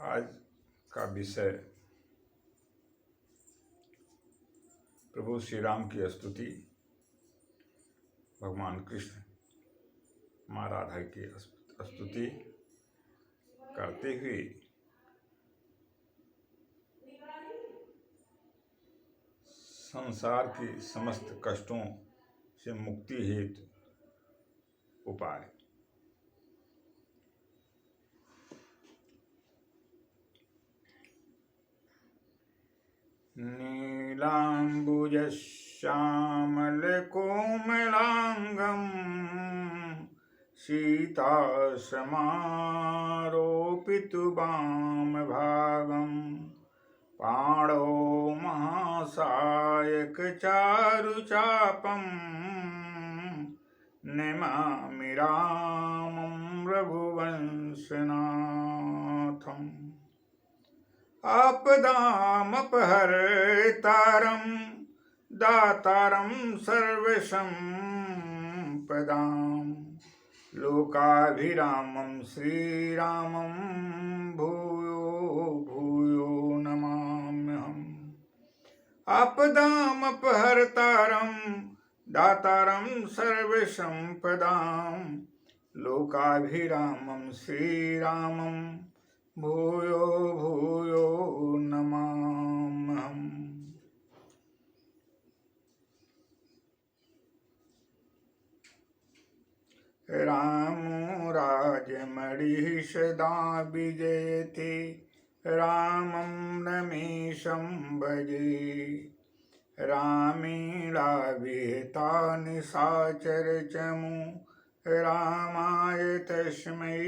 आज का विषय प्रभु श्री राम की स्तुति, भगवान कृष्ण माँ राधा की स्तुति करते हुए संसार की समस्त कष्टों से मुक्ति हेतु उपाय। नीलाम्बुजश्यामलकोमलाङ्गं सीतासमारोपितवामभागं पाणौ महासायकचारुचापं नमामि रामं रघुवंशनाथम्। आपदामपहर्तारं दातारं सर्वसम्पदां लोकाभिरामं श्रीरामं भूयो भूयो नमाम्यहम्। आपदामपहर्तारं दातारं सर्वसम्पदां लोकाभिरामं श्रीरामं भूयो भूयो नमाम्यहम्। रामो राजमणिः सदा विजयते, रामं रमेशं भजे। रामेणाभिहिता निशाचरचमू, रामाय तस्मै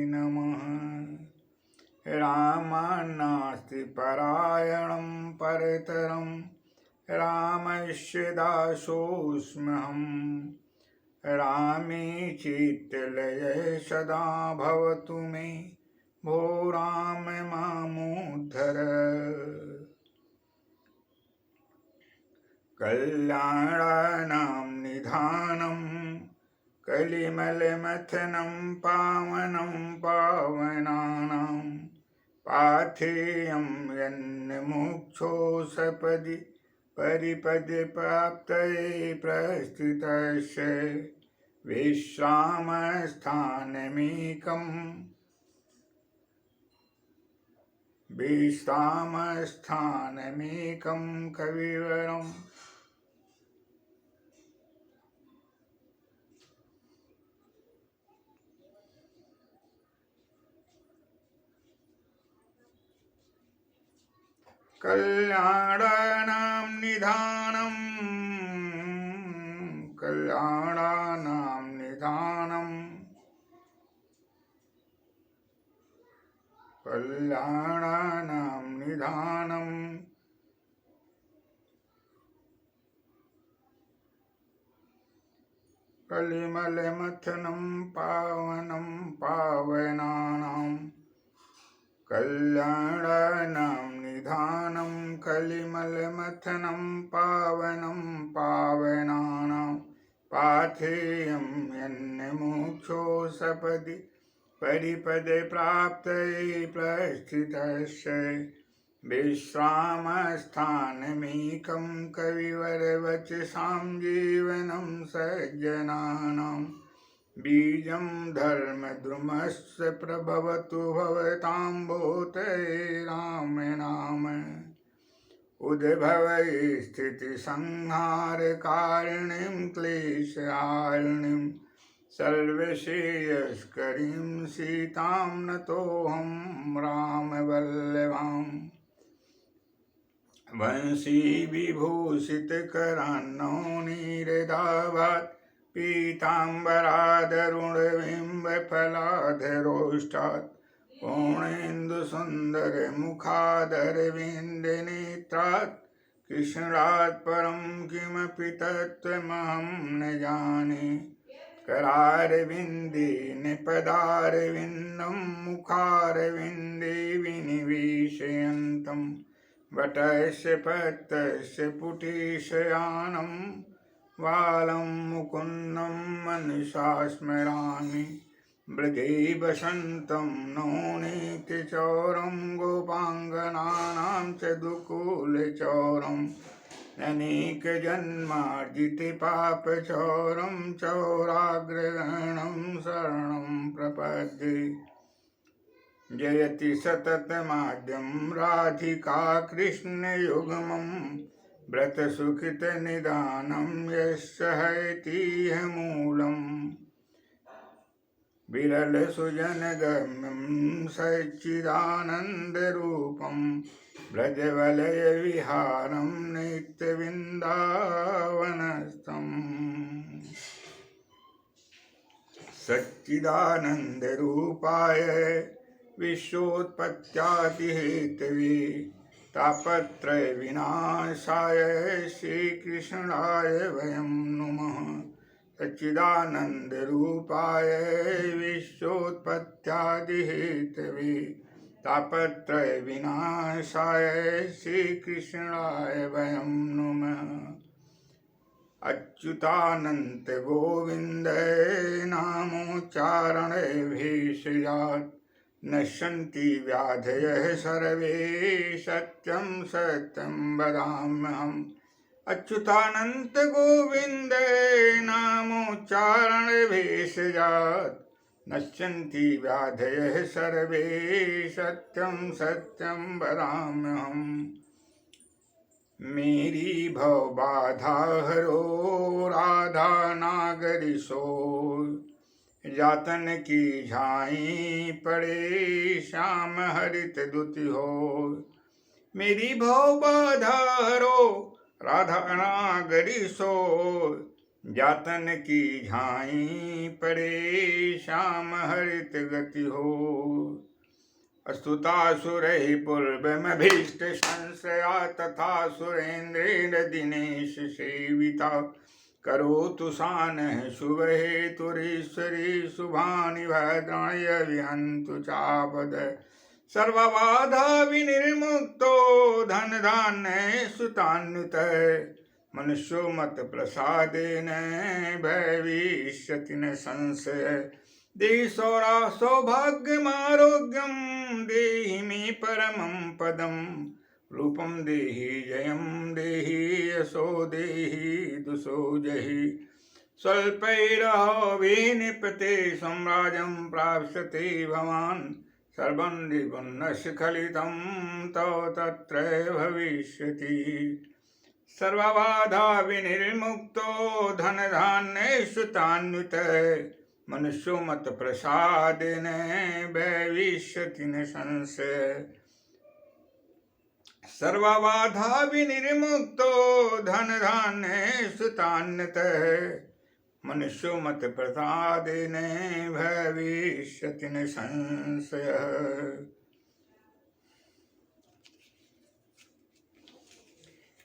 नमः। रामान्नास्ति परायणं परतरं, रामस्य दासोऽस्म्यहम्। रामे चित्तलये सदा भवतु मे, भो राम मामुद्धर। कल्याणानां निधानं कलिमलमथनं पावनं पावनानां पाथेयं यन्मुक्षो सपदि परिपदि प्राप्तये प्रस्थितस्य विश्रामस्थानमेकं कविवरम्। कल्याणानां निधानं कल्याणानां निधानं कल्याणानां निधानं कलिमलमथनं पावनं पावनानां कल्याणानां निधानं कलिमलमथनं पावनं पावनानां पाथेयं यन्मुक्षो सपदि परिपदे प्राप्तये प्रस्थितस्य विश्रामस्थानमेकं कविवरवचसां जीवनं सज्जनानां। बीजं धर्मद्रुमस्य प्रभवतु भवतां भूतये राम नाम। उद्भवै स्थितिसंहारकारिणीं क्लेशहारिणीं सर्वश्रेयस्करीं सीतां नतोऽहं रामवल्लभाम्। वंशी विभूषितकरान्नौनीरदाभात् पीताम्बरादरुणबिम्बफलाधरोष्टात् पूर्णेन्दुसुन्दरमुखादरविन्दनेत्रात् कृष्णात् परं किमपि तत्त्वमहं न जाने। करारविन्दे निपदारविन्दं मुखारविन्दे विनिवेशयन्तं वटस्य पत्रस्य पुटेशयानं वालं मुकुन्दं मनसा स्मरामि। ब्रजे वसन्तं नौनीतिचौरं गोपाङ्गनानां च दुकूलचौरम् अनेकजन्मार्जितपापचौरं चौराग्रगणं शरणं प्रपद्ये जयति सततमाद्यं राधिका कृष्णयुग्मं व्रतसुखितनिदानं यस्य हयतीह मूलम् विरलसुजनगम्यं सच्चिदानन्दरूपं व्रजवलयविहारं नित्यवृन्दावनस्थम् सच्चिदानन्दरूपाय विश्वोत्पत्त्यादिहेतवे तापत्रयविनाशाय श्रीकृष्णाय वयं नुमः। सच्चिदानन्दरूपाय विश्वोत्पत्त्यादिहेतवे तापत्रयविनाशाय श्रीकृष्णाय वयं नुमः। अच्युतानन्त गोविन्द नामोच्चारणे भेषजात् नश्यन्ति व्याधयः सर्वे सत्यं सत्यं वदाम्यहम्। अच्युतानंत गोविंद नामोच्चारण भेषजात् नश्यन्ति व्याधयः सर्वे सत्यं सत्यं वदाम्यहम्। मेरी भवबाधा हरो राधा नागरिशो जातन की झाई पड़े श्याम हरित दुति हो। मेरी भवबाधा हरो राधा नागरिशो जातन की झाई पड़े श्याम हरित गति हो। अस्तुतासुरैः पूर्वमभीष्ट संश्रया तथा सुरेन्द्रेण दिनेश सेविता करोतु सानः शुभहेतुरीश्वरी शुभानि भद्राणि विहन्तु चापद। सर्वबाधा विनिर्मुक्तो धनधान्य सुतान्वितः मनुष्यो मत प्रसादेन भविष्यति न संशय। देहि सौभाग्यमारोग्यं देहि मे परमं पदं रूपं देहि जयं देहि यशो देहि दुषो जहि। स्वल्पैरहो निपते सम्राजं प्राप्स्यते भवान् सर्वं द्विगुणस्खलितं तव तत्र भविष्यति। सर्वबाधा विनिर्मुक्तो धनधान्यैश्वर्यान्वितः मनुष्यो मत प्रसादेन भविष्यति न संशय। सर्वबाधा विनिर्मुक्तो धनधान्यैश्वर्यान्वितः मनुष्यो मत प्रसादेन भविष्यति न संशय।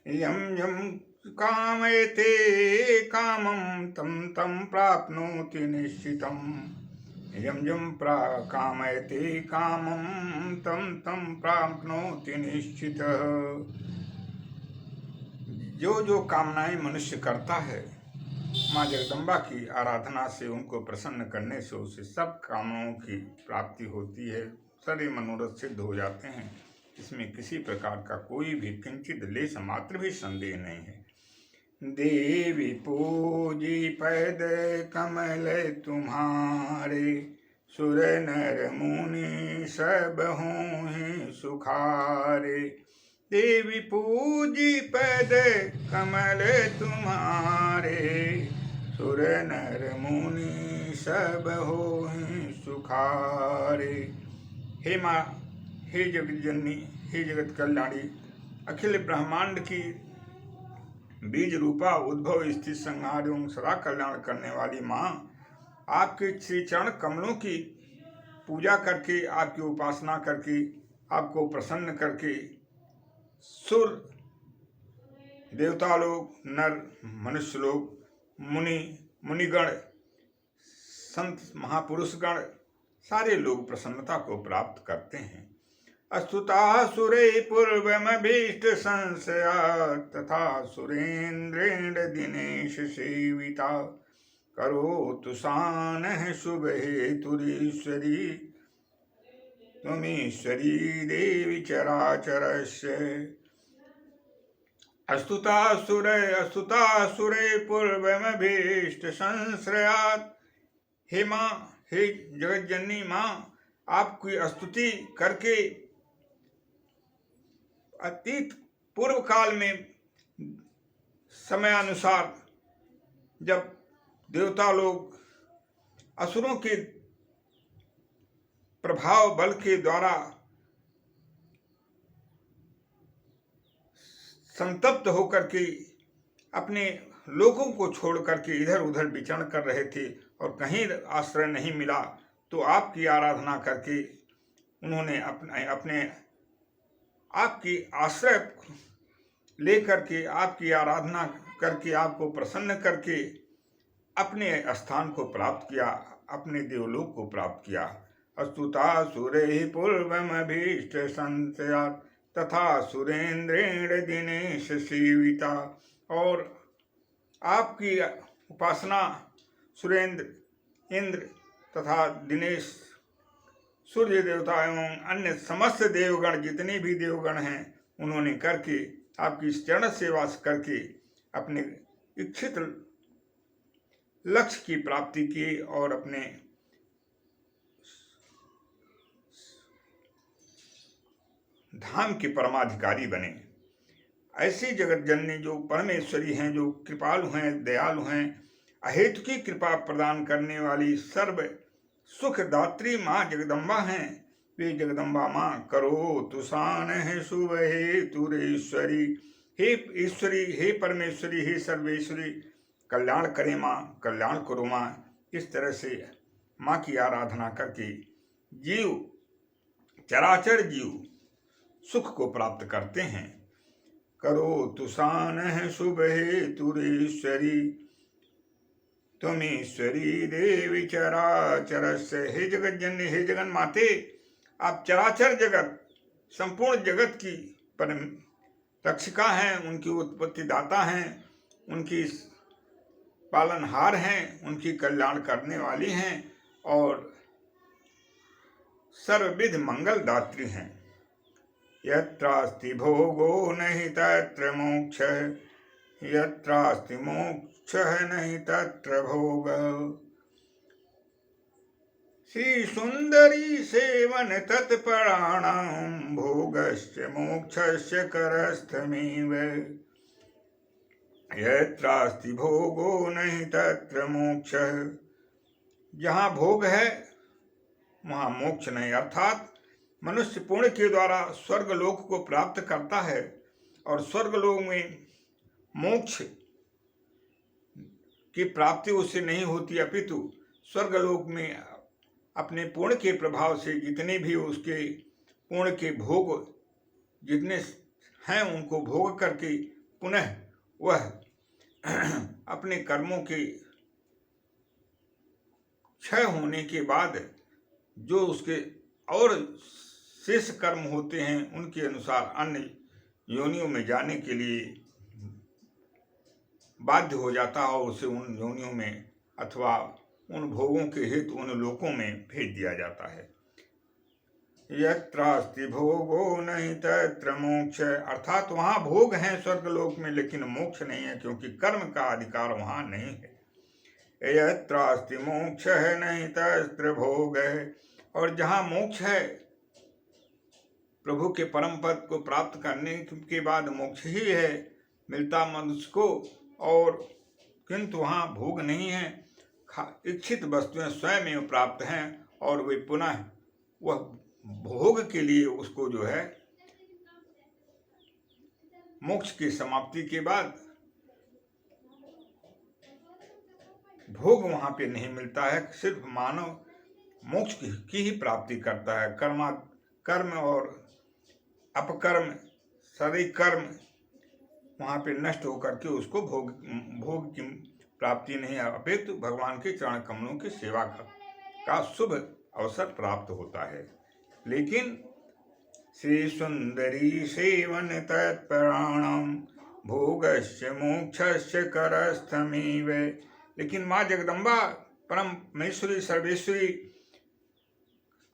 यं यं कामयते कामं तं तं प्राप्नोति निश्चितं। यं यं कामयते कामं तं तं प्राप्नोति निश्चितः। जो जो कामनाएं मनुष्य करता है माँ जगदम्बा की आराधना से, उनको प्रसन्न करने से उसे सब कामों की प्राप्ति होती है, सारे मनोरथ सिद्ध हो जाते हैं। इसमें किसी प्रकार का कोई भी किंचित लेश मात्र भी संदेह नहीं है। देवी पूजी पद कमल तुम्हारे सुर नर मुनि सब हों सुखारे। देवी पूजी पद कमल तुम्हारे सुर नर मुनि सब हों सुखारे। हे माँ, हे जगत जननी, हे जगत कल्याणी, अखिल ब्रह्मांड की बीज रूपा उद्भव स्थिति संहार एवं सदा कल्याण करने वाली माँ, आपके श्री चरण कमलों की पूजा करके, आपकी उपासना करके, आपको प्रसन्न करके सुर, देवता लोग, नर, मनुष्य लोग, मुनिगण, संत महापुरुषगण, सारे लोग प्रसन्नता को प्राप्त करते हैं। अस्तुता सुरे पूर्वमभीष्ट संशया तथा सुरेन्द्रेण दिनेश सेविता करो तुसान है शुभ हेतुरीश्वरी त्वमीश्वरी देवी चराचरस्य अस्तुतासुरे पूर्वमभीष्ट संश्रयात्। हे माँ, हे जगत जननी माँ, आपकी स्तुति करके अतीत पूर्व काल में समयानुसार जब देवता लोग असुरों के प्रभाव बल के द्वारा संतप्त होकर के अपने लोगों को छोड़ करके इधर उधर विचरण कर रहे थे और कहीं आश्रय नहीं मिला, तो आपकी आराधना करके उन्होंने अपने आपकी आश्रय लेकर के आपकी आराधना करके आपको प्रसन्न करके अपने स्थान को प्राप्त किया, अपने देवलोक को प्राप्त किया। अस्तुतासुरे पूर्वमभीष्ट संशयात् तथा सुरेंद्रेण दिनेश सेविता। और आपकी उपासना सुरेंद्र, इंद्र तथा दिनेश, सूर्य देवता एवं अन्य समस्त देवगण, जितने भी देवगण हैं, उन्होंने करके आपकी चरण सेवा करके अपने इच्छित लक्ष्य की प्राप्ति की और अपने धाम के परमाधिकारी बने। ऐसी जगत जननी जो परमेश्वरी हैं, जो कृपालु हैं, दयालु हैं, अहेतु की कृपा प्रदान करने वाली सर्व सुखदात्री माँ जगदम्बा हैं, वे जगदम्बा माँ करो तुसान है शुभ हेतुरेश्वरी। हे ईश्वरी, हे परमेश्वरी, हे सर्वेश्वरी, कल्याण करे माँ, कल्याण करो माँ। इस तरह से माँ की आराधना करके जीव, चराचर जीव सुख को प्राप्त करते हैं। करो तुसान है शुभ हेतुरेश्वरी त्वमीश्वरी देवी चराचरस्य। हे जगत जननी, हे जगन माते, आप चराचर जगत, संपूर्ण जगत की परम रक्षिका हैं, उनकी उत्पत्ति दाता हैं, उनकी पालनहार हैं, उनकी कल्याण करने वाली हैं और सर्वविध मंगल दात्री हैं। यत्रास्ति भोगो नहीं तत्र मोक्षः, यत्रास्ति मोक्षः नहीं तत्र भोगः। श्री सुंदरी सेवन तत्पराणां भोगस्य मोक्षस्य करस्थमेव। यत्रास्ति भोगो नहीं तत्र मोक्षः। जहाँ भोग है वहाँ मोक्ष नहीं, अर्थात मनुष्य पुण्य के द्वारा स्वर्गलोक को प्राप्त करता है और स्वर्गलोक में मोक्ष की प्राप्ति उससे नहीं होती, अपितु स्वर्गलोक में अपने पुण्य के प्रभाव से जितने भी उसके पुण्य के भोग जितने हैं उनको भोग करके पुनः वह अपने कर्मों के क्षय होने के बाद जो उसके और शेष कर्म होते हैं उनके अनुसार अन्य योनियों में जाने के लिए बाध्य हो जाता है और उसे उन योनियों में अथवा उन भोगों के हेतु उन लोकों में भेज दिया जाता है। यत्रास्ति भोगो नहीं तत्र मोक्ष, अर्थात वहाँ भोग हैं स्वर्गलोक में लेकिन मोक्ष नहीं है, क्योंकि कर्म का अधिकार वहाँ नहीं है। यत्रास्ति मोक्ष है नहीं तत्र भोग है। और जहाँ मोक्ष है, प्रभु के परम पद को प्राप्त करने के बाद मोक्ष ही है मिलता मनुष्य को, और किंतु वहाँ भोग नहीं है, इच्छित वस्तुएं स्वयं प्राप्त हैं और वे पुनः वह भोग के लिए उसको जो है मोक्ष की समाप्ति के बाद भोग वहां पे नहीं मिलता है। सिर्फ मानव मोक्ष की ही प्राप्ति करता है। कर्म और अपकर्म, सारे कर्म वहां पे नष्ट होकर के उसको भोग की प्राप्ति नहीं, अपितु भगवान के चरण कमलों की सेवा का शुभ अवसर प्राप्त होता है। लेकिन श्री सुंदरी सेवन तत्पराणां भोगस्य मोक्षस्य करस्थमेव। लेकिन माँ जगदम्बा परम महेश्वरी सर्वेश्वरी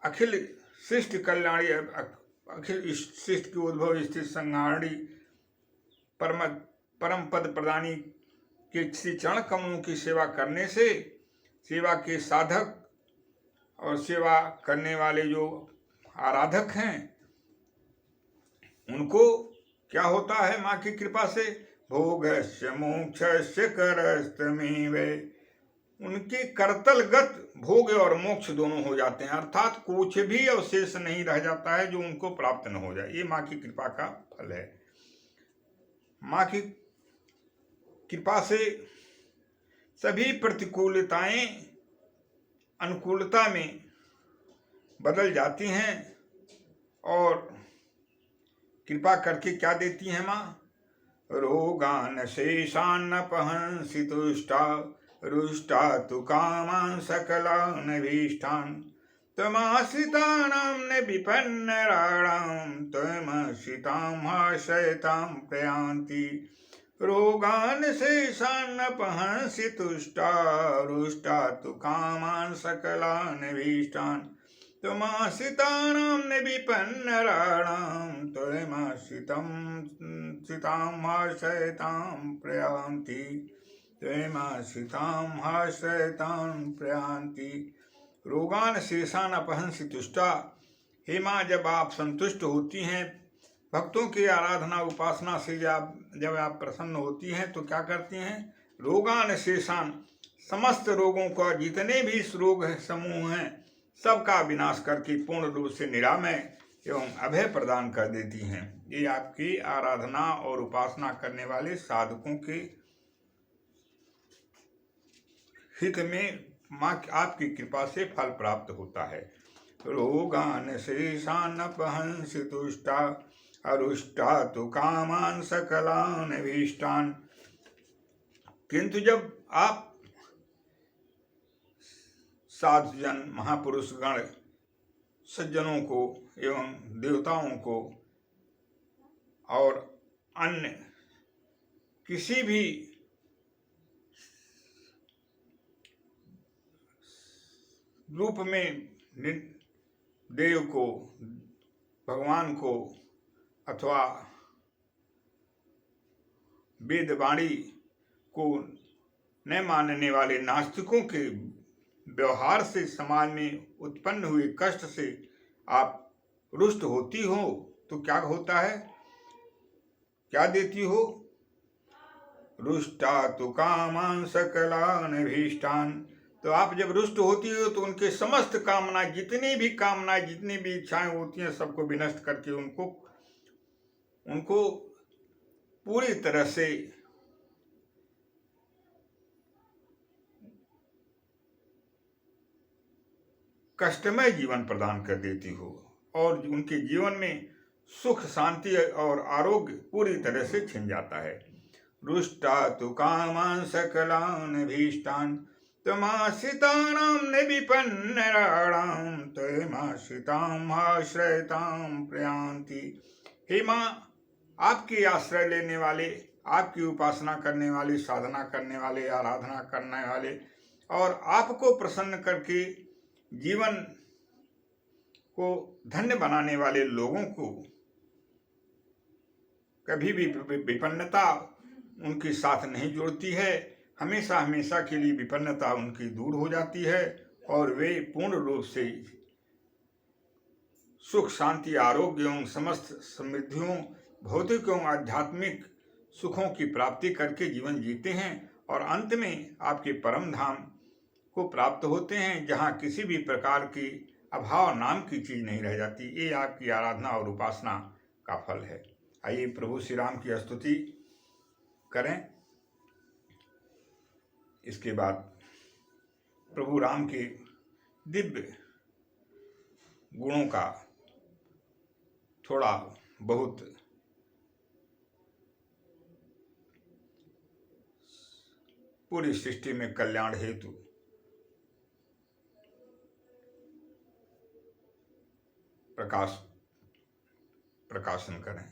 अखिल सृष्टि कल्याणी, अखिल सृष्टि की उद्भव स्थिति संहारणी, परम पद प्रदानी के श्री चरण कमलों की सेवा करने से सेवा के साधक और सेवा करने वाले जो आराधक हैं उनको क्या होता है माँ की कृपा से, भोगस्य मोक्षस्य करस्तमेव, उनके करतलगत भोग और मोक्ष दोनों हो जाते हैं, अर्थात कुछ भी अवशेष नहीं रह जाता है जो उनको प्राप्त न हो जाए। ये माँ की कृपा का फल है। माँ की कृपा से सभी प्रतिकूलताएं अनुकूलता में बदल जाती हैं और कृपा करके क्या देती हैं माँ, रोगान शेषान्नपहंसि तुष्टा रुष्टा तु कामान् सकलान् अभीष्टान् त्वमाश्रितानां न विपन्नराणां त्वमाश्रितां आश्रयतां प्रयान्ति, रोगान् शेषान्नपहंसि तुष्टा रुष्टा तु कामान् सकलान् अभीष्टान् त्वमाश्रितानां न विपन्नराणां त्वमाश्रितां आश्रयतां प्रयान्ति, त्वमाश्रितां आश्रयतां प्रयान्ति। रोगान शेषान अपहंसि तुष्टा, हे माँ जब आप संतुष्ट होती हैं भक्तों की आराधना उपासना से, जब आप प्रसन्न होती हैं तो क्या करती हैं, रोगान शेषान, समस्त रोगों का जितने भी रोग समूह हैं सबका विनाश करके पूर्ण रूप से निरामय एवं अभय प्रदान कर देती हैं। ये आपकी आराधना और उपासना करने वाले साधकों के हित में माँ आपकी कृपा से फल प्राप्त होता है। रोगान शेषान अपहंसि तुष्टा अरुष्टा तु कामान सकलान अभीष्टान, किंतु जब आप साधुजन महापुरुष गण सज्जनों को एवं देवताओं को और अन्य किसी भी रूप में देव को, भगवान को अथवा वेदवाणी को न मानने वाले नास्तिकों के व्यवहार से समाज में उत्पन्न हुए कष्ट से आप रुष्ट होती हो तो क्या होता है, क्या देती हो, रुष्टा तु कामान सकलान अभीष्टान, तो आप जब रुष्ट होती हो तो उनके समस्त कामनाएं, जितनी भी इच्छाएं होती हैं सबको विनष्ट करके उनको पूरी तरह से कष्टमय जीवन प्रदान कर देती हो और उनके जीवन में सुख शांति और आरोग्य पूरी तरह से छिन जाता है। रुष्टा तु कामान सकलान अभीष्टान त्वमाश्रितानां न विपन्नराणां त्वमाश्रितां आश्रयतां प्रयान्ति, हे माँ आपकी आश्रय लेने वाले, आपकी उपासना करने वाले, साधना करने वाले, आराधना करने वाले और आपको प्रसन्न करके जीवन को धन्य बनाने वाले लोगों को कभी भी विपन्नता उनके साथ नहीं जोड़ती है, हमेशा हमेशा के लिए विपन्नता उनकी दूर हो जाती है और वे पूर्ण रूप से सुख शांति आरोग्य एवं समस्त समृद्धियों, भौतिक एवं आध्यात्मिक सुखों की प्राप्ति करके जीवन जीते हैं और अंत में आपके परम धाम को प्राप्त होते हैं जहाँ किसी भी प्रकार की अभाव नाम की चीज नहीं रह जाती। ये आपकी आराधना और उपासना का फल है। आइए प्रभु श्री राम की स्तुति करें। इसके बाद प्रभु राम के दिव्य गुणों का थोड़ा बहुत पूरी सृष्टि में कल्याण हेतु प्रकाशन करें।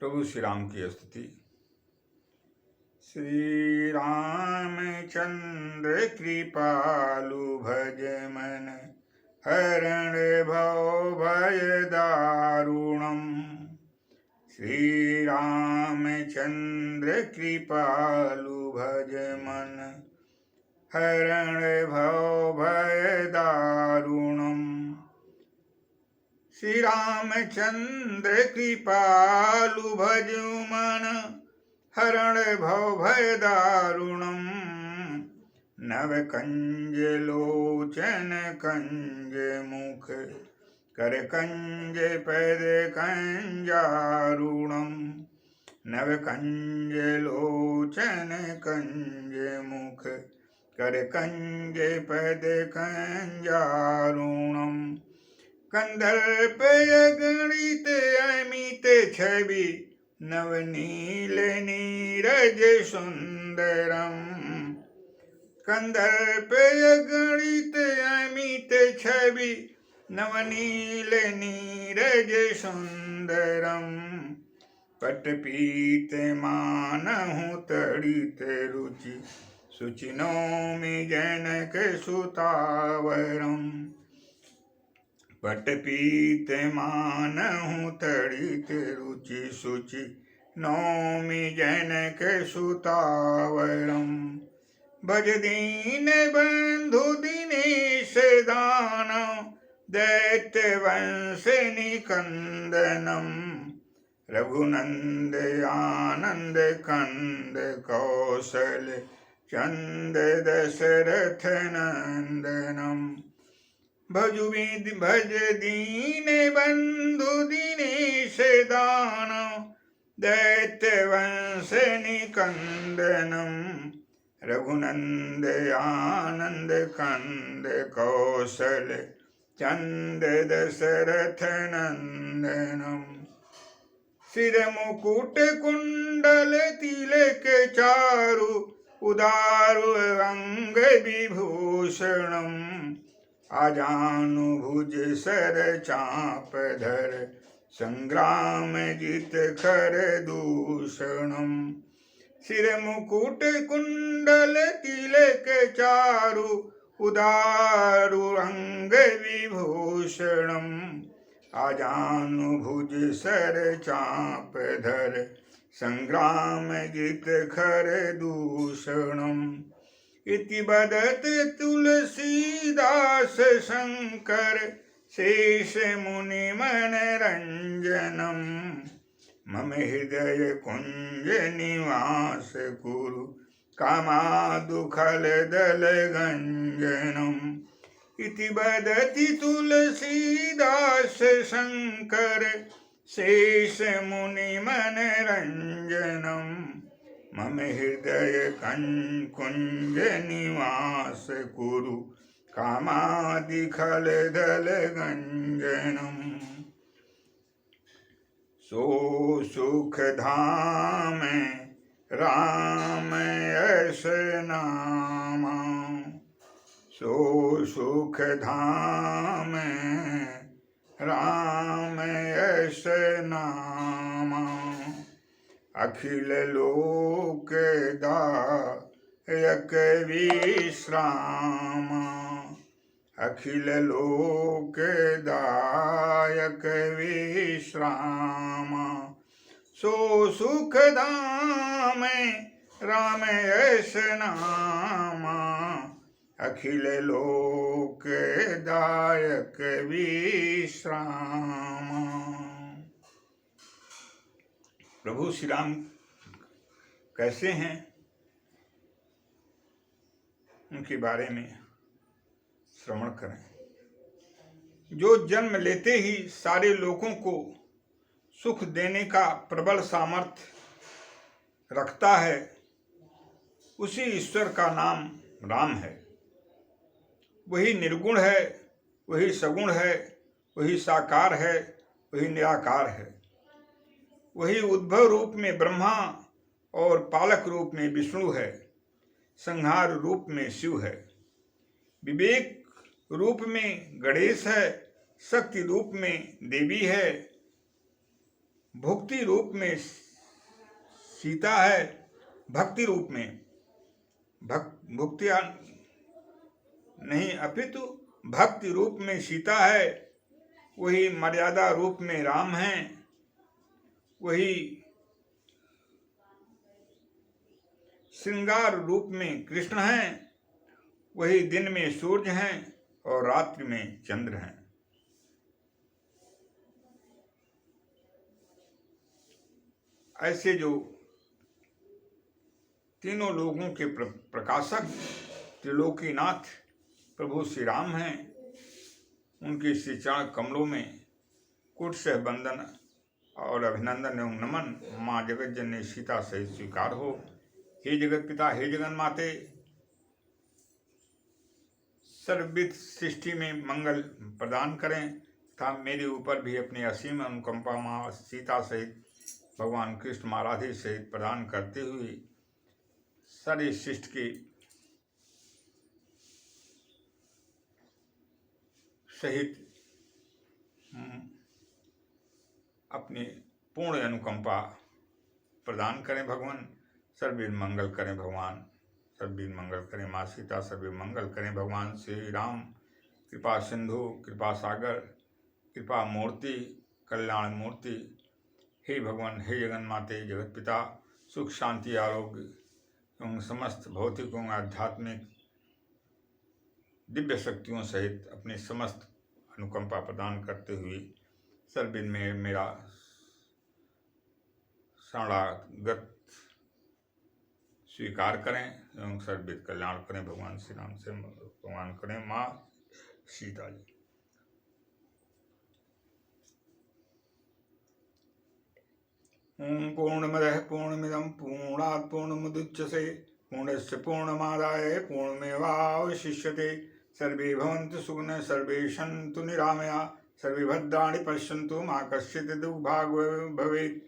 प्रभु श्री राम की स्तुति। श्री रामचंद्र कृपालु भज मन हरण भव भय दारुणम्। श्री रामचंद्र कृपालु भज मन हरण भव भय दारुणम्। श्री रामचंद्र कृपालु भज मन हरण भव भय दारुणम्। नव कंज लोचन कंज मुख कर कंज पद कंजारुणम्। नव कंज लोचन कंज मुख कर कंज पद कंजारुणम्। कंदर्प गणित अमित छवि नवनील नीरज सुंदरम्। कंदर्प गणित अमित छवि नवनील नीरज सुंदरम्। पटपीत मानहु तड़ित रुचि सुचि नौमि जनक सुतावरम्। पटपीत मानहु तड़ित रुचि सुचि नौमि जनक सुतावरम्। भज दीन बंधु दिनेश दानव दैत्य वंश निकंदनम्। रघुनंद आनंद कंद कौशल चंद दशरथ नंदनम्। भज दीन बंधु दिनेश दानव दैत्य वंश निकंदनम्। रघुनंद आनंद कंद कौशल चंद दशरथ नंदनम्। सिर मुकुट कुंडल तिलक चारु उदारु अंग विभूषणम्। आजानुभुज सर चाप धर संग्राम जित खर दूषणम्। सिर मुकुट कुंडल तिलक चारु उदारु अंग विभूषणम्। आजानुभुज सर चाप धर संग्राम जित खर दूषणम्। इति बदत तुलसीदास शंकर शेष मुनि मनरंजनम्। मम हृदय कुंज निवास कुरु कामादुखल दल गंजनम्। इति बदति तुलसीदास शंकर शेष मुनि मनरंजनम्। मम हृदय कुंज निवास कुरु कामादिखल दल गंजनम्। सो सुख धाम राम यश नामा। सो सुख धाम राम यश नामा। अखिल लोक दायक विश्राम। अखिल लोक दायक विश्राम। सो सुख धाम राम यश नामा। अखिल लोक दायक विश्राम। प्रभु श्री राम कैसे हैं, उनके बारे में श्रवण करें। जो जन्म लेते ही सारे लोगों को सुख देने का प्रबल सामर्थ्य रखता है, उसी ईश्वर का नाम राम है। वही निर्गुण है, वही सगुण है, वही साकार है, वही निराकार है। वही उद्भव रूप में ब्रह्मा और पालक रूप में विष्णु है, संहार रूप में शिव है, विवेक रूप में गणेश है, शक्ति रूप में देवी है, भुक्ति रूप में सीता है, भक्ति रूप में, भुक्तिया नहीं अपितु भक्ति रूप में सीता है, वही मर्यादा रूप में राम है, वही श्रृंगार रूप में कृष्ण हैं, वही दिन में सूर्य हैं और रात्रि में चंद्र हैं। ऐसे जो तीनों लोगों के प्रकाशक त्रिलोकीनाथ प्रभु श्री राम हैं, उनके श्री चरण कमलों में कोटि से वंदन और अभिनंदन एवं नमन माँ जगत जननी सीता सहित स्वीकार हो। हे जगत पिता, हे जगन माते, सर्वविध सृष्टि में मंगल प्रदान करें तथा मेरे ऊपर भी अपनी असीम अनुकंपा माँ सीता सहित भगवान कृष्ण महाराधे सहित प्रदान करते हुए सारे सृष्टि के सहित अपनी पूर्ण अनुकंपा प्रदान करें। भगवान सर्ववीर मंगल करें, भगवान सर्ववीर मंगल करें, माँ सीता सर्ववीर मंगल करें। भगवान श्री राम कृपा सिंधु, कृपा सागर, कृपा मूर्ति, कल्याण मूर्ति, हे भगवान, हे जगन माते, जगत पिता, सुख शांति आरोग्य एवं समस्त भौतिक एवं आध्यात्मिक दिव्य शक्तियों सहित अपनी समस्त अनुकंपा प्रदान करते हुए सर्वविध में मेरा शरणागत स्वीकार करें एवं सर्वविध कल्याण करें। भगवान श्री राम से भगवान करें माँ सीता जी। ओम पूर्णमदः पूर्णमिदं पूर्णात् पूर्णमुदच्यते पूर्णस्य पूर्णमादाय पूर्णमेवावशिष्यते। सर्वे भवन्तु सुखिनः, सर्वे सन्तु निरामया, सर्वे भद्राणि पश्यन्तु मा कश्चित् दुर्भाग् भवेत्।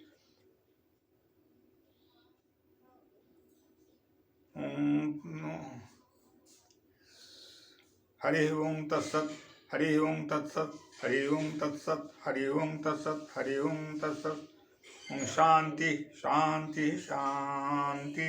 हरि ओम तत्सत्, हरि ओम तत्सत्, हरि ओम तत्सत्, हरि ओम तत्सत्, हरि ओम तत्सत्। ओम शांति शांति शांति।